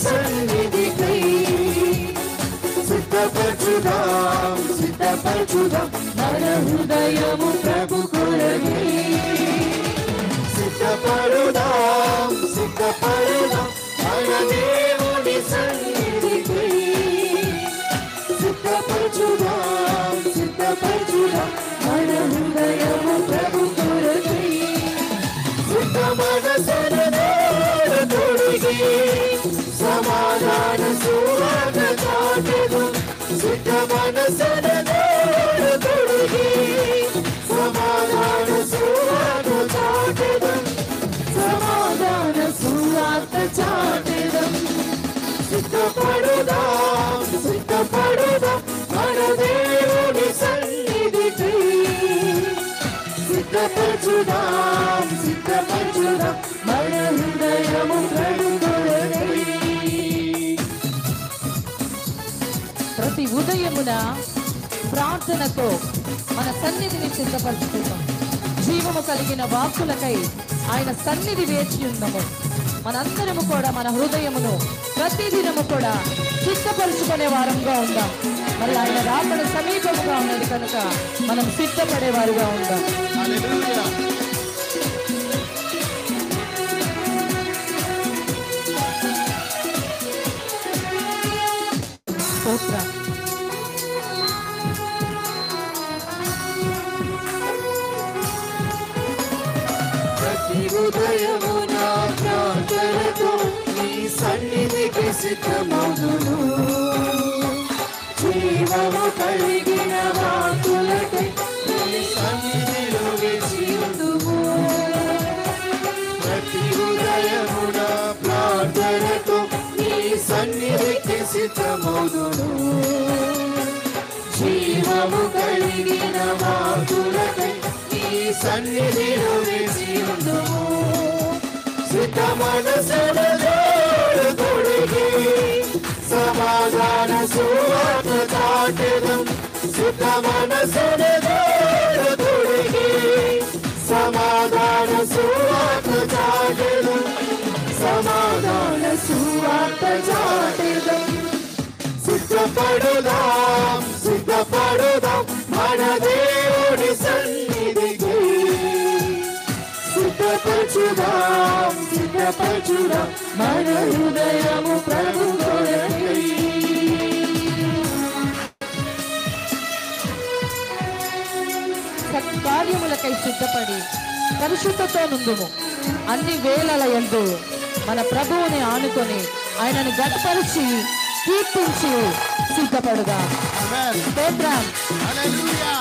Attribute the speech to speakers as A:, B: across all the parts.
A: సన్నిధికై సిద్ధపరచుదాం సిద్ధపరచుదాం మన హృదయము ప్రభు కొరకై సిద్ధపడుదాం సిద్ధపడుదాం మన దేవుని సన్నిధికై సిద్ధపరచుదాం సిద్ధపరచుదాం మన హృదయము ప్రభు కొరకై సిద్ధ మనసును తొడిగి సమాధాన సువార్త చాటెదం సిద్ధ మనసును తొడిగి సమాధాన సువార్త చాటెదం సమాధాన సువార్త చాటెదం సిద్ధపడుదాం సిద్ధపడుదాం మన దేవుని సన్నిధికై సిద్ధపరచుదాం సిద్ధపరచుదాం మన హృదయము ప్రభు కొరకై ప్రతి ఉదయమున ప్రార్థనతో మన సన్నిధిని సిద్ధపరచుకుందాం జీవము కలిగిన వాక్కులకై ఆయన సన్నిధి వేచి ఉన్నాము మనందరము కూడా మన హృదయమును ప్రతిదినము కూడా సిద్ధపరచుకునే వారంగా ఉందాం మరి ఆయన రాకడ సమీపముగా ఉన్నది కనుక మనం సిద్ధపడేవారుగా ఉందాం హల్లెలూయా స్తోత్రం ప్రతి ఉదయమున ప్రార్థనతో నీ సన్నిధికి సిద్ధమౌదును జీవము కలిగిన వాక్కులకై నీ సన్నిధిలో వేచి ఉందుము ప్రతి ఉదయమున ప్రార్థనతో నీ సన్నిధికి సిద్ధమౌదును జీవము కలిగిన వాక్కులకై నీ సన్నిధిలో వేచి ఉందుము సిద్ధ మనసును తొడిగి సమాధాన సువార్త చాటెదం సిద్ధ మనసును తొడిగి సమాధాన సువార్త చాటెదం సమాధాన సువార్త చాటెదం సిద్ధపడుదాం సిద్ధపడుదాం మన దేవుని సన్నిధికి సిద్ధపరచుదాం సిద్ధపరచుదాం మన హృదయము ప్రభు కొరకై సత్కార్యములకై సిద్ధపడి పరిశుద్ధతో నుండుము అన్ని వేళల యందు మన ప్రభువుని ఆనుకొని ఆయనను గట్టిపరిచి కీర్తించి సిద్ధపడుగా స్తోత్రం హల్లెలూయా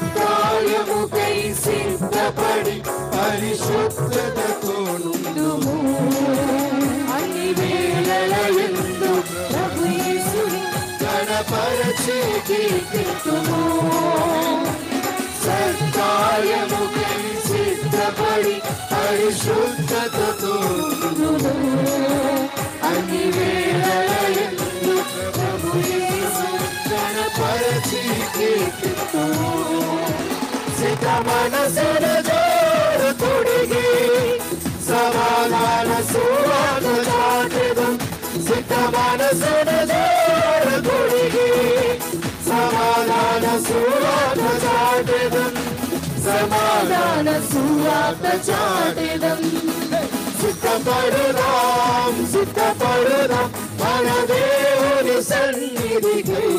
A: సత్కార్యముకై సిద్ధపడి పరిశుద్ధతతో నుండుము అన్ని వేళల యందు ప్రభు యేసుని గణపరచి కీర్తింతుము సత్కార్యముకై సిద్ధపడి పరిశుద్ధతతో నుండుము అన్ని వేళల యందు ప్రభు యేసుని గణపరచి కీర్తింతుము సిద్ధ మనసును తొడిగి సమాధాన సువార్త చాటెదం సిద్ధ మనసును తొడిగి సమాధాన సువార్త చాటెదం సమాధాన సువార్త చాటెదం సిద్ధపడుదాం సిద్ధపడుదాం మన దేవుని సన్నిధికై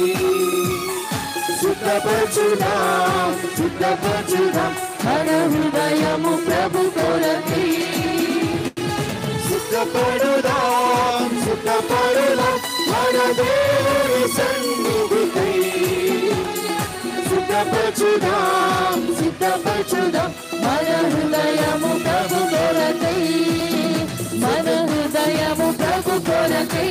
A: సిద్ధపరచుదాం సిద్ధపరచుదాం మన హృదయము ప్రభు కొరకై సిద్ధపడుదాం సిద్ధపడుదాం మన దేవుని సన్నిధికై సిద్ధపరచుదాం సిద్ధపరచుదాం మన హృదయము ప్రభు కొరకై మన హృదయము ప్రభు కొరకై